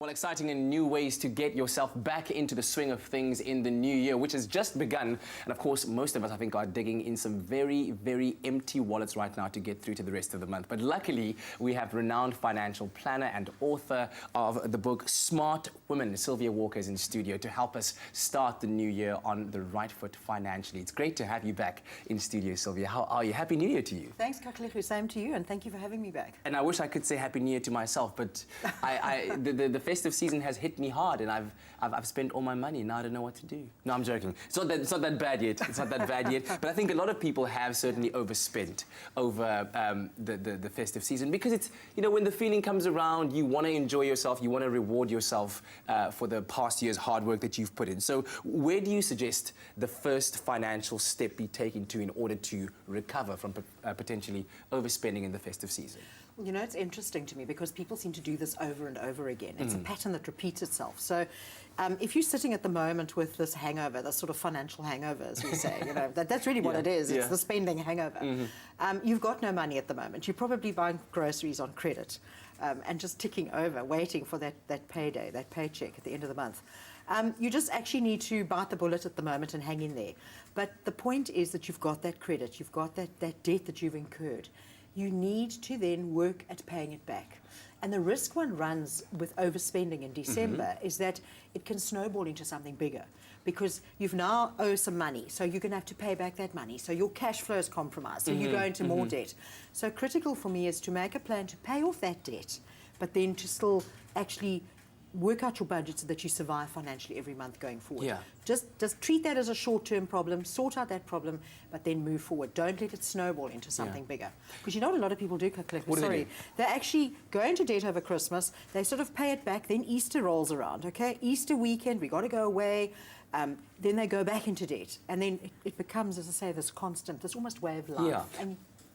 Well, exciting and new ways to get yourself back into the swing of things in the new year, which has just begun. And of course, most of us, I think, are digging in some very, very empty wallets right now to get through to the rest of the month. But luckily, we have renowned financial planner and author of the book Smart Woman, Sylvia Walker, is in studio to help us start the new year on the right foot financially. It's great to have you back in studio, Sylvia. How are you? Happy New Year to you. Thanks, Kakhlechu. Same to you, and thank you for having me back. And I wish I could say Happy New Year to myself, but the festive season has hit me hard, and I've spent all my money. Now I don't know what to do. No, I'm joking. It's not that bad yet. It's not that bad yet. But I think a lot of people have certainly overspent over the festive season because it's, you know, when the feeling comes around, you want to enjoy yourself, you want to reward yourself for the past year's hard work that you've put in. So where do you suggest the first financial step be taken to in order to recover from potentially overspending in the festive season? You know, it's interesting to me because people seem to do this over and over again. It's a pattern that repeats itself. So if you're sitting at the moment with this hangover, this sort of financial hangover, as we say, you know, that's really what it is. It's the spending hangover. You've got no money at the moment. You're probably buying groceries on credit and just ticking over, waiting for that payday, that paycheck at the end of the month. You just actually need to bite the bullet at the moment and hang in there. But the point is that you've got that credit, you've got that debt that you've incurred. You need to then work at paying it back. And the risk one runs with overspending in December is that it can snowball into something bigger because you've now owe some money, so you're going to have to pay back that money. So your cash flow is compromised, so you go into more debt. So critical for me is to make a plan to pay off that debt, but then to still actually work out your budget so that you survive financially every month going forward. Yeah. Just treat that as a short-term problem, sort out that problem, but then move forward. Don't let it snowball into something bigger. Because you know what a lot of people do, Kakhlechu? Sorry. They actually go into debt over Christmas, they sort of pay it back, then Easter rolls around, okay? Easter weekend, we got to go away, then they go back into debt. And then it becomes, as I say, this constant, this almost way of life.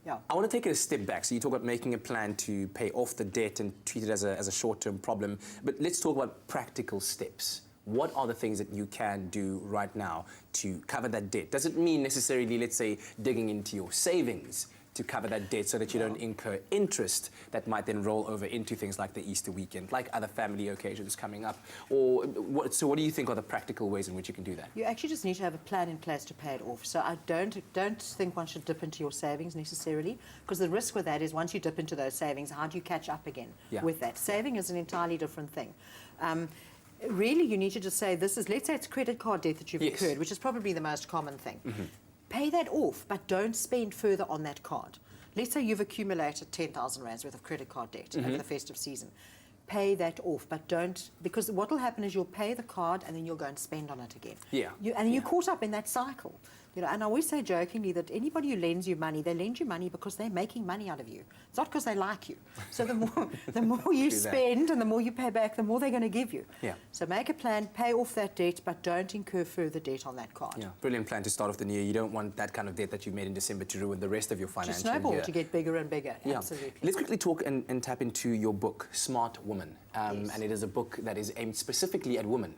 Yeah. I want to take it a step back. So you talk about making a plan to pay off the debt and treat it as a short-term problem. But let's talk about practical steps. What are the things that you can do right now to cover that debt? Does it mean necessarily, let's say, digging into your savings to cover that debt so that you don't incur interest that might then roll over into things like the Easter weekend, like other family occasions coming up? Or so what do you think are the practical ways in which you can do that? You actually just need to have a plan in place to pay it off. So I don't think one should dip into your savings necessarily, because the risk with that is once you dip into those savings, how do you catch up again with that? Saving is an entirely different thing. Really, you need to just say, this is, let's say it's credit card debt that you've incurred, which is probably the most common thing. Pay that off, but don't spend further on that card. Let's say you've accumulated 10,000 rands worth of credit card debt over the festive season. Pay that off, but don't, because what will happen is you'll pay the card and then you'll go and spend on it again. And you're caught up in that cycle. You know, and I always say jokingly that anybody who lends you money, they lend you money because they're making money out of you. It's not because they like you. So the more you spend and the more you pay back, the more they're going to give you. So make a plan, pay off that debt, but don't incur further debt on that card. Brilliant plan to start off the new year. You don't want that kind of debt that you made in December to ruin the rest of your financial year. To snowball, to get bigger and bigger. Absolutely. Let's quickly talk and tap into your book, Smart Woman. And it is a book that is aimed specifically at women.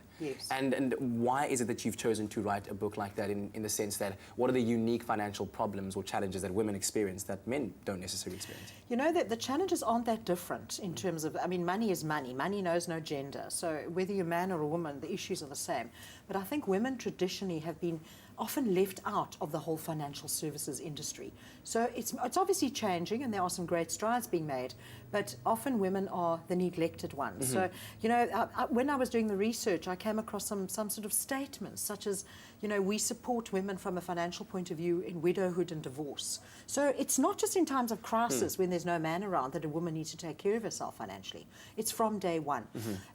And why is it that you've chosen to write a book like that in the sense that what are the unique financial problems or challenges that women experience that men don't necessarily experience? You know, that the challenges aren't that different in terms of, I mean, money is money. Money knows no gender. So whether you're a man or a woman, the issues are the same. But I think women traditionally have been often left out of the whole financial services industry. So it's obviously changing, and there are some great strides being made, but often women are the neglected ones. So, you know, when I was doing the research, I came across some sort of statements, such as, you know, we support women from a financial point of view in widowhood and divorce. So it's not just in times of crisis when there's no man around that a woman needs to take care of herself financially. It's from day one.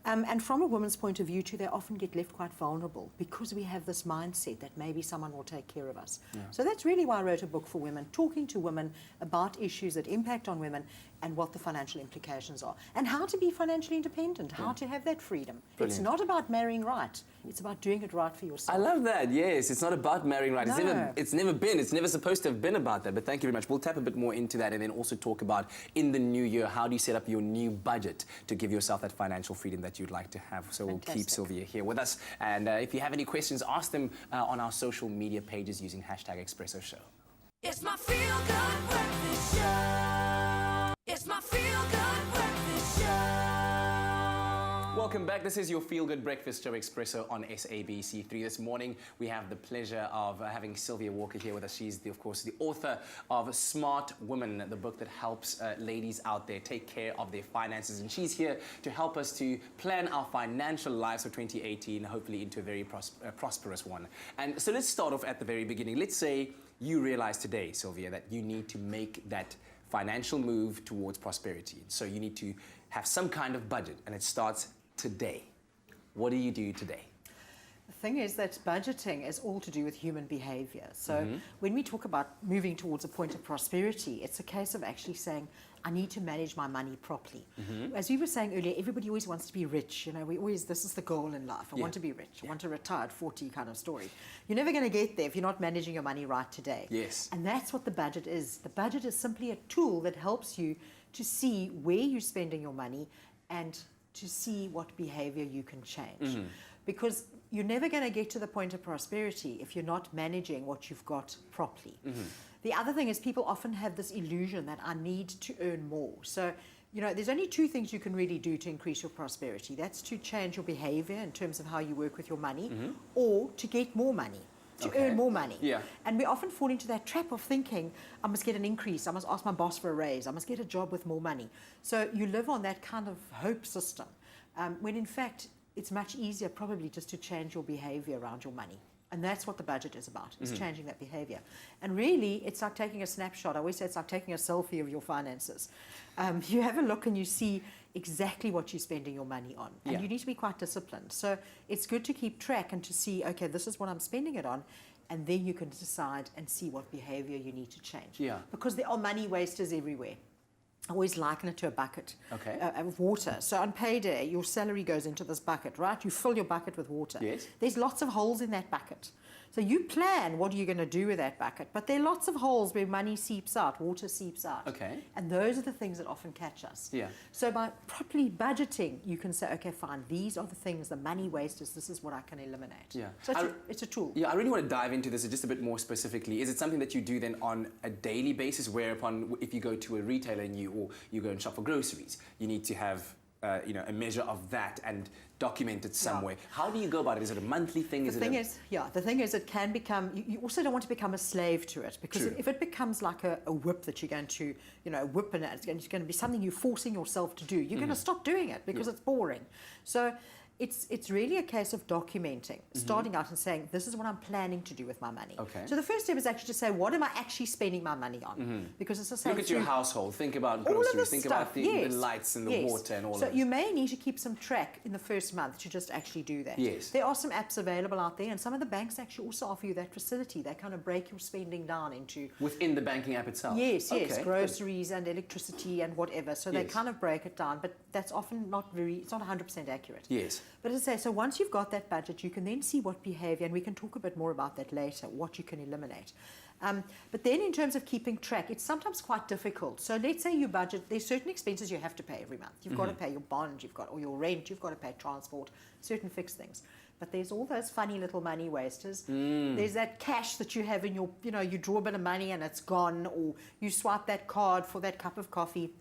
And from a woman's point of view too, they often get left quite vulnerable because we have this mindset that maybe someone will take care of us. So that's really why I wrote a book for women, talking to women about issues that impact on women and what the financial implications are, and how to be financially independent, how to have that freedom. It's not about marrying right, it's about doing it right for yourself. I love that, yes. It's not about marrying right. It's never supposed to have been about that, but thank you very much. We'll tap a bit more into that and then also talk about, in the new year, how do you set up your new budget to give yourself that financial freedom that you'd like to have. So we'll keep Sylvia here with us. And if you have any questions, ask them on our social media pages using #Expresso Show. It's my feel-good breakfast show. It's my feel-good breakfast show. welcome back. This is your Feel Good Breakfast Show, Expresso on SABC3. This morning, we have the pleasure of having Sylvia Walker here with us. She's, of course, the author of Smart Woman, the book that helps ladies out there take care of their finances. And she's here to help us to plan our financial lives for 2018, hopefully into a very prosperous one. And so let's start off at the very beginning. Let's say you realize today, Sylvia, that you need to make that financial move towards prosperity. So you need to have some kind of budget, and it starts today. What do you do today? The thing is that budgeting is all to do with human behavior. So when we talk about moving towards a point of prosperity, it's a case of actually saying, I need to manage my money properly. As we were saying earlier, everybody always wants to be rich. You know, this is the goal in life. I want to be rich. I want to retire at 40 kind of story. You're never going to get there if you're not managing your money right today. Yes. And that's what the budget is. The budget is simply a tool that helps you to see where you're spending your money and to see what behavior you can change. Because you're never going to get to the point of prosperity if you're not managing what you've got properly. The other thing is people often have this illusion that I need to earn more. So, you know, there's only two things you can really do to increase your prosperity. That's to change your behavior in terms of how you work with your money, or to get more money. To earn more money. Yeah. And we often fall into that trap of thinking, I must get an increase, I must ask my boss for a raise, I must get a job with more money. So you live on that kind of hope system, when in fact, it's much easier probably just to change your behavior around your money. And that's what the budget is about, is changing that behavior. And really, it's like taking a snapshot. I always say it's like taking a selfie of your finances. You have a look and you see exactly what you're spending your money on. And you need to be quite disciplined. So it's good to keep track and to see, okay, this is what I'm spending it on. And then you can decide and see what behavior you need to change. Because there are money wasters everywhere. I always liken it to a bucket of water. So on payday, your salary goes into this bucket, right? You fill your bucket with water. Yes. There's lots of holes in that bucket. So you plan what are you going to do with that bucket, but there are lots of holes where money seeps out, water seeps out. And those are the things that often catch us. So by properly budgeting, you can say, okay, fine, these are the things, the money wasters, this is what I can eliminate. So it's a tool. I really want to dive into this just a bit more specifically. Is it something that you do then on a daily basis, whereupon if you go to a retailer and you go and shop for groceries, you need to have a measure of that and document it somewhere? How do you go about it? Is it a monthly thing? The thing is, it can become, you also don't want to become a slave to it, because if it becomes like a whip that you're going to, whip, and it's going to be something you're forcing yourself to do, you're going to stop doing it because it's boring. So it's really a case of documenting, starting out and saying, this is what I'm planning to do with my money. So the first step is actually to say, what am I actually spending my money on? Because it's the same. Look at your household, think about groceries, think about the lights and the water and all of that. So you may need to keep some track in the first month to just actually do that. There are some apps available out there, and some of the banks actually also offer you that facility. They kind of break your spending down into... Within the banking app itself? Yes, groceries and electricity and whatever. So they kind of break it down, but that's often it's not 100% accurate. But as I say, so once you've got that budget, you can then see what behavior, and we can talk a bit more about that later, what you can eliminate. But then in terms of keeping track, it's sometimes quite difficult. So let's say you budget, there's certain expenses you have to pay every month. You've got to pay your bond, or your rent, you've got to pay transport, certain fixed things. But there's all those funny little money wasters. There's that cash that you have in your, you draw a bit of money and it's gone, or you swipe that card for that cup of coffee.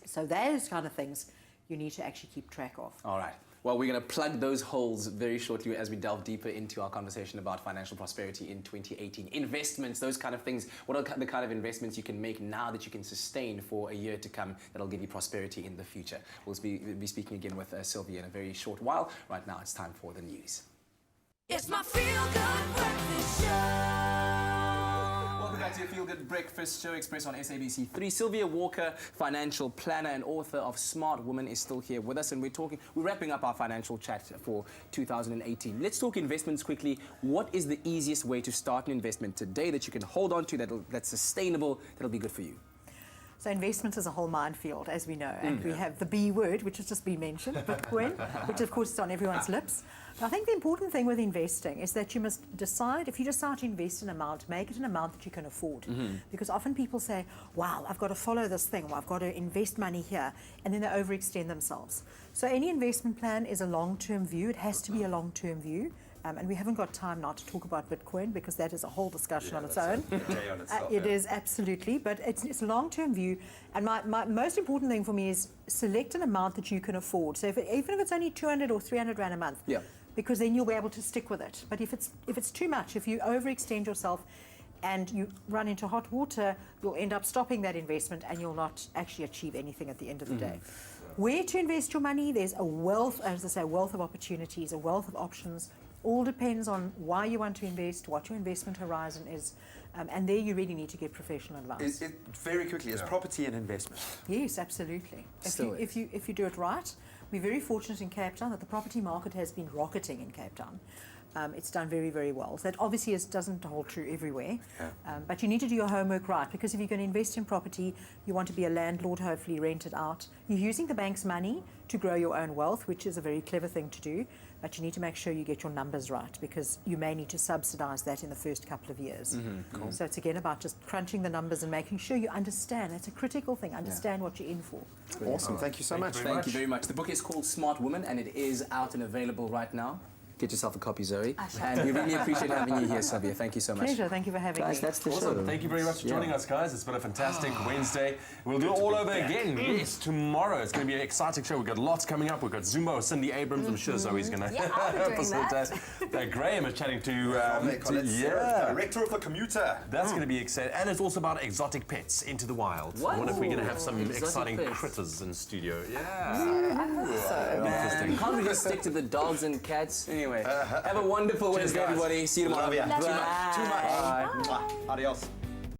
So those kind of things you need to actually keep track of. All right. Well, we're going to plug those holes very shortly as we delve deeper into our conversation about financial prosperity in 2018. Investments, those kind of things. What are the kind of investments you can make now that you can sustain for a year to come that'll give you prosperity in the future? We'll be speaking again with Sylvia in a very short while. Right now, it's time for the news. It's my Feel Good Breakfast Show. Welcome back to your Feel Good Breakfast Show, Express on SABC3. Sylvia Walker, financial planner and author of Smart Woman, is still here with us, and we're wrapping up our financial chat for 2018. Let's talk investments quickly. What is the easiest way to start an investment today that you can hold on to, that's sustainable, that'll be good for you? So investment is a whole minefield, as we know, and we have the B word, which has just been mentioned, Bitcoin, which of course is on everyone's lips. But I think the important thing with investing is that you must decide, if you decide to invest an amount, make it an amount that you can afford. Because often people say, wow, I've got to follow this thing, or I've got to invest money here, and then they overextend themselves. So any investment plan is a long-term view. It has to be a long-term view. and we haven't got time now to talk about Bitcoin because that is a whole discussion on its that's own. a day on itself, It is absolutely, but it's a long-term view. And my most important thing for me is select an amount that you can afford. So even if it's only 200 or 300 Rand a month, Yeah. because then you'll be able to stick with it. But if it's too much, if you overextend yourself and you run into hot water, you'll end up stopping that investment and you'll not actually achieve anything at the end of the day. Where to invest your money, there's a wealth, as I say, a wealth of opportunities, a wealth of options. All depends on why you want to invest, what your investment horizon is, and there you really need to get professional advice. Very quickly, is property an investment? Yes, absolutely. Still If you do it right, we're very fortunate in Cape Town that the property market has been rocketing in Cape Town. It's done very, very well. So that obviously doesn't hold true everywhere. But you need to do your homework right, because if you're going to invest in property, you want to be a landlord, hopefully rent it out. You're using the bank's money to grow your own wealth, which is a very clever thing to do. But you need to make sure you get your numbers right, because you may need to subsidise that in the first couple of years. So it's again about just crunching the numbers and making sure you understand. That's a critical thing. Understand what you're in for. Awesome. Thank you so much. Thank you very much. The book is called Smart Woman, and it is out and available right now. Get yourself a copy, Zoe. And we really appreciate having you here, Sylvia. Thank you so much. Pleasure. Thank you for having Guys, me. that's the Awesome. show. Thank you very much for joining us, guys. It's been a fantastic Wednesday. We'll do it all over again. Yes, tomorrow. It's going to be an exciting show. We've got lots coming up. We've got Zumba with Cindy Abrams. I'm sure Zoe's going to I'll be doing that. Graham is chatting to Director of the Commuter. That's going to be exciting. And it's also about exotic pets into the wild. What? I wonder if we're going to have some Exotic exciting pets. critters in studio. Yeah. Man, can't we just stick to the dogs and cats? Anyway, have a wonderful Wednesday, guys. everybody. See you tomorrow. Love ya. Bye. Too much. Adios.